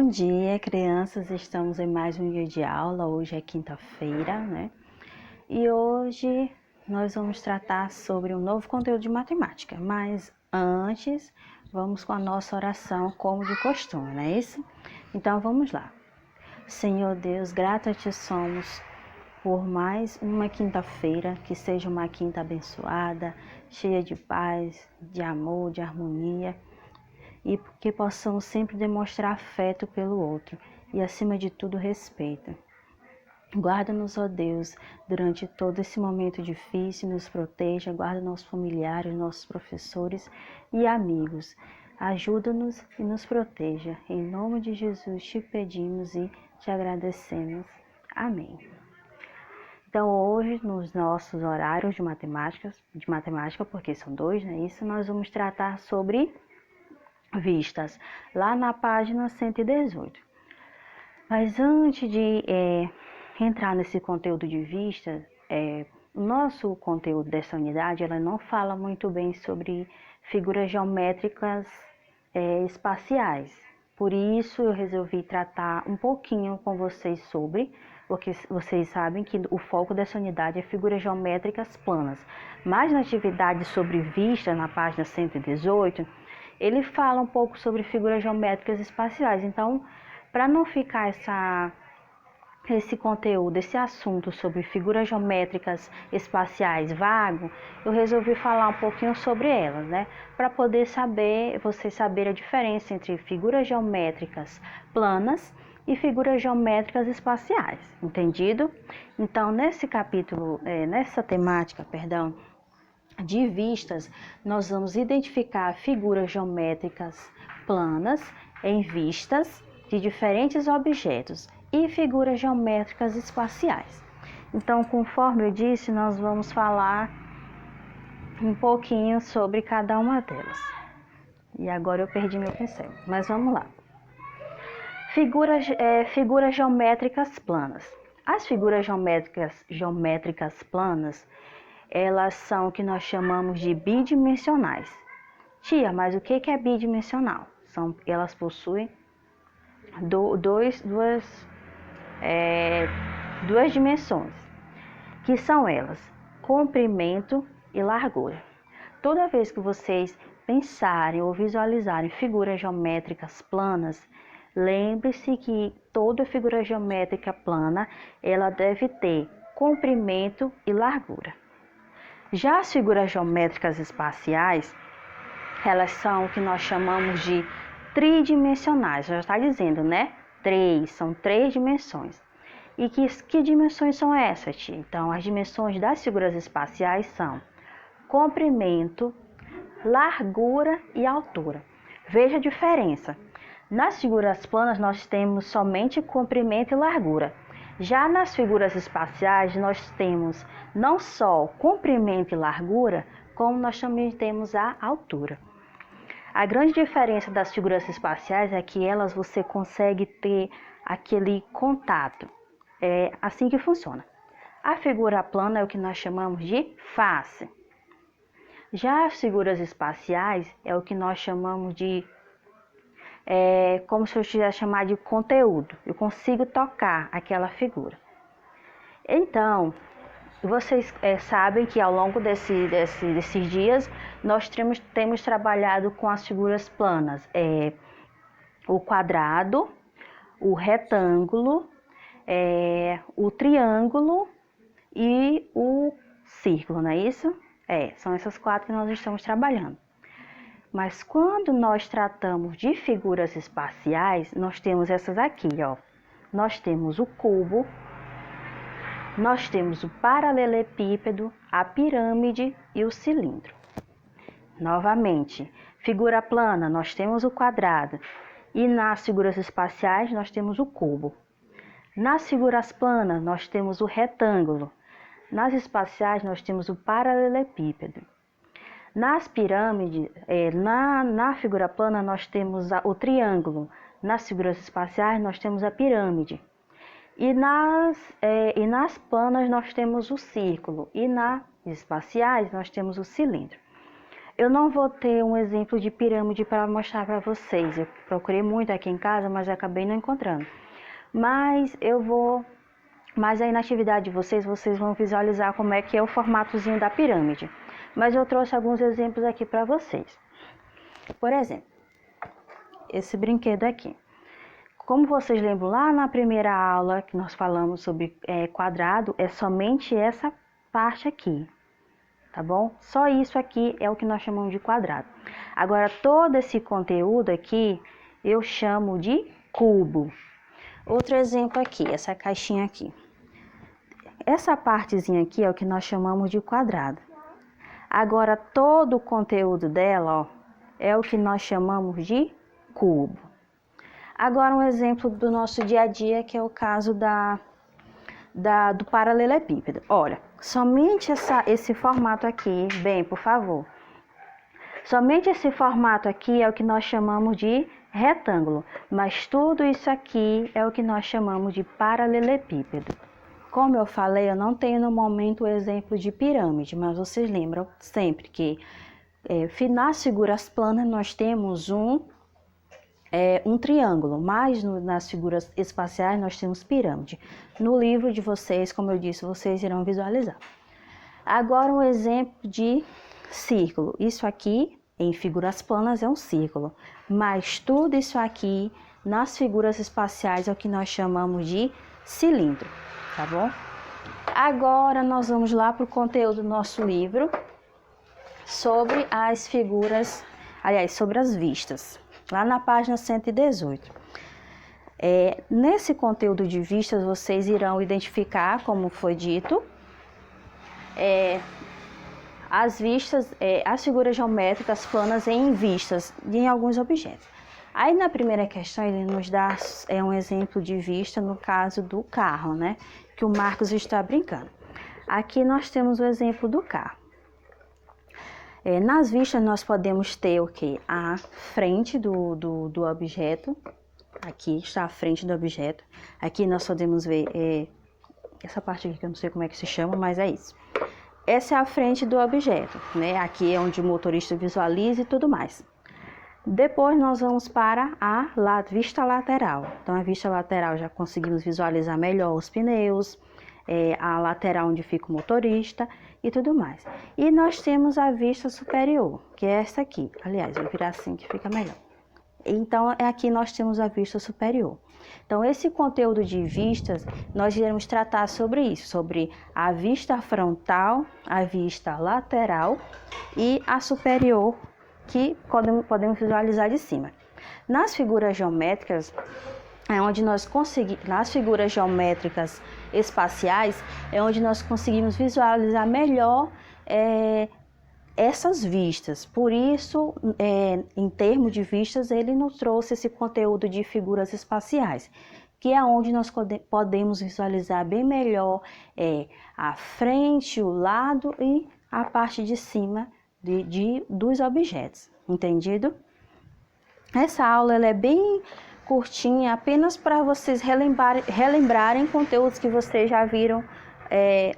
Bom dia, crianças. Estamos em mais um dia de aula. Hoje é quinta-feira, né? E hoje nós vamos tratar sobre um novo conteúdo de matemática. Mas antes, vamos com a nossa oração como de costume, não é isso? Então vamos lá. Senhor Deus, grato a Ti somos por mais uma quinta-feira, que seja uma quinta abençoada, cheia de paz, de amor, de harmonia, e que possamos sempre demonstrar afeto pelo outro e, acima de tudo, respeito. Guarda-nos, ó Deus, durante todo esse momento difícil, nos proteja, guarda nossos familiares, nossos professores e amigos. Ajuda-nos e nos proteja. Em nome de Jesus te pedimos e te agradecemos. Amém. Então, hoje, nos nossos horários de matemática, porque são dois, né? Isso, nós vamos tratar sobre vistas, lá na página 118. Mas antes de entrar nesse conteúdo de vistas, o nosso conteúdo dessa unidade, ela não fala muito bem sobre figuras geométricas espaciais. Por isso eu resolvi tratar um pouquinho com vocês sobre, porque vocês sabem que o foco dessa unidade é figuras geométricas planas. Mas na atividade sobre vista, na página 118, ele fala um pouco sobre figuras geométricas espaciais. Então, para não ficar esse conteúdo, esse assunto sobre figuras geométricas espaciais vago, eu resolvi falar um pouquinho sobre elas, né? Para poder vocês saberem a diferença entre figuras geométricas planas e figuras geométricas espaciais, entendido? Então, nessa temática, de vistas, nós vamos identificar figuras geométricas planas em vistas de diferentes objetos e figuras geométricas espaciais. Então, conforme eu disse, nós vamos falar um pouquinho sobre cada uma delas. E agora eu perdi meu pincel, mas vamos lá. Figuras geométricas planas. As figuras geométricas planas, elas são o que nós chamamos de bidimensionais. Tia, mas o que é bidimensional? Elas possuem duas dimensões, que são elas, comprimento e largura. Toda vez que vocês pensarem ou visualizarem figuras geométricas planas, lembre-se que toda figura geométrica plana, ela deve ter comprimento e largura. Já as figuras geométricas espaciais, elas são o que nós chamamos de tridimensionais. Já está dizendo, né? São três dimensões. E que dimensões são essas, tia? Então, as dimensões das figuras espaciais são comprimento, largura e altura. Veja a diferença. Nas figuras planas, nós temos somente comprimento e largura. Já nas figuras espaciais, nós temos não só comprimento e largura, como nós também temos a altura. A grande diferença das figuras espaciais é que você consegue ter aquele contato. É assim que funciona. A figura plana é o que nós chamamos de face. Já as figuras espaciais é o que nós chamamos de como se eu estivesse chamando de conteúdo. Eu consigo tocar aquela figura. Então, vocês sabem que ao longo desses dias nós temos trabalhado com as figuras planas. O quadrado, o retângulo, o triângulo e o círculo, não é isso? São essas quatro que nós estamos trabalhando. Mas quando nós tratamos de figuras espaciais, nós temos essas aqui, ó. Nós temos o cubo, nós temos o paralelepípedo, a pirâmide e o cilindro. Novamente, figura plana, nós temos o quadrado. E nas figuras espaciais, nós temos o cubo. Nas figuras planas, nós temos o retângulo. Nas espaciais, nós temos o paralelepípedo. Nas pirâmides, na figura plana, nós temos o triângulo. Nas figuras espaciais, nós temos a pirâmide. E nas planas, nós temos o círculo. E nas espaciais, nós temos o cilindro. Eu não vou ter um exemplo de pirâmide para mostrar para vocês. Eu procurei muito aqui em casa, mas acabei não encontrando. Mas aí na atividade de vocês vão visualizar como é que é o formatozinho da pirâmide. Mas eu trouxe alguns exemplos aqui para vocês. Por exemplo, esse brinquedo aqui. Como vocês lembram lá na primeira aula que nós falamos sobre quadrado, é somente essa parte aqui, tá bom? Só isso aqui é o que nós chamamos de quadrado. Agora, todo esse conteúdo aqui, eu chamo de cubo. Outro exemplo aqui, essa caixinha aqui. Essa partezinha aqui é o que nós chamamos de quadrado. Agora, todo o conteúdo dela, ó, é o que nós chamamos de cubo. Agora, um exemplo do nosso dia a dia, que é o caso do paralelepípedo. Olha, somente esse formato aqui, bem, por favor. Somente esse formato aqui é o que nós chamamos de retângulo, mas tudo isso aqui é o que nós chamamos de paralelepípedo. Como eu falei, eu não tenho no momento o exemplo de pirâmide, mas vocês lembram sempre que nas figuras planas nós temos um triângulo, mas nas figuras espaciais nós temos pirâmide. No livro de vocês, como eu disse, vocês irão visualizar. Agora um exemplo de círculo. Isso aqui, em figuras planas, é um círculo, mas tudo isso aqui, nas figuras espaciais, é o que nós chamamos de cilindro, tá bom? Agora nós vamos lá para o conteúdo do nosso livro sobre as figuras, aliás, sobre as vistas. Lá na página 118. Nesse conteúdo de vistas, vocês irão identificar, como foi dito, as vistas, as figuras geométricas planas em vistas em alguns objetos. Aí na primeira questão ele nos dá um exemplo de vista no caso do carro, né? Que o Marcos está brincando. Aqui nós temos o exemplo do carro. Nas vistas nós podemos ter o que? A frente do objeto. Aqui está a frente do objeto. Aqui nós podemos ver essa parte aqui que eu não sei como é que se chama, mas é isso. Essa é a frente do objeto, né? Aqui é onde o motorista visualiza e tudo mais. Depois nós vamos para a vista lateral. Então a vista lateral já conseguimos visualizar melhor os pneus, a lateral onde fica o motorista e tudo mais. E nós temos a vista superior, que é essa aqui. Aliás, vou virar assim que fica melhor. Então, aqui nós temos a vista superior. Então, esse conteúdo de vistas, nós iremos tratar sobre isso, sobre a vista frontal, a vista lateral e a superior, que podemos visualizar de cima. Nas figuras geométricas, nas figuras geométricas espaciais, é onde nós conseguimos visualizar melhor essas vistas. Por isso, em termos de vistas, ele nos trouxe esse conteúdo de figuras espaciais, que é onde nós podemos visualizar bem melhor a frente, o lado e a parte de cima dos objetos. Entendido? Essa aula ela é bem curtinha, apenas para vocês relembrarem conteúdos que vocês já viram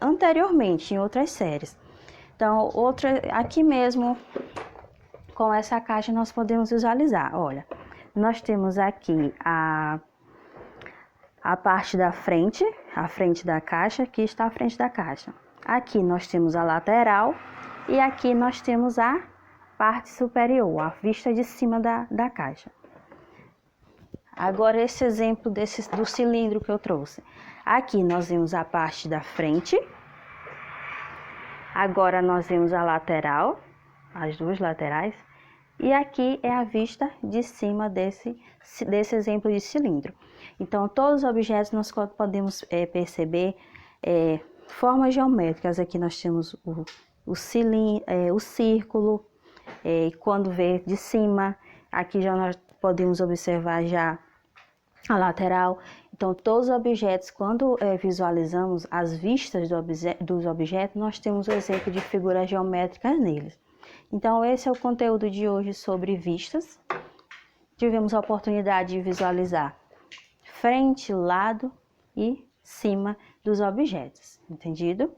anteriormente em outras séries. Então, aqui mesmo, com essa caixa, nós podemos visualizar. Olha, nós temos aqui a parte da frente, a frente da caixa, aqui está a frente da caixa. Aqui nós temos a lateral e aqui nós temos a parte superior, a vista de cima da caixa. Agora, esse exemplo do cilindro que eu trouxe. Aqui nós vemos a parte da frente. Agora nós vemos a lateral, as duas laterais, e aqui é a vista de cima desse exemplo de cilindro. Então, todos os objetos nós podemos perceber formas geométricas. Aqui nós temos o círculo, quando vê de cima, aqui já nós podemos observar já a lateral. Então, todos os objetos, quando visualizamos as vistas dos objetos, nós temos o exemplo de figuras geométricas neles. Então, esse é o conteúdo de hoje sobre vistas. Tivemos a oportunidade de visualizar frente, lado e cima dos objetos, entendido?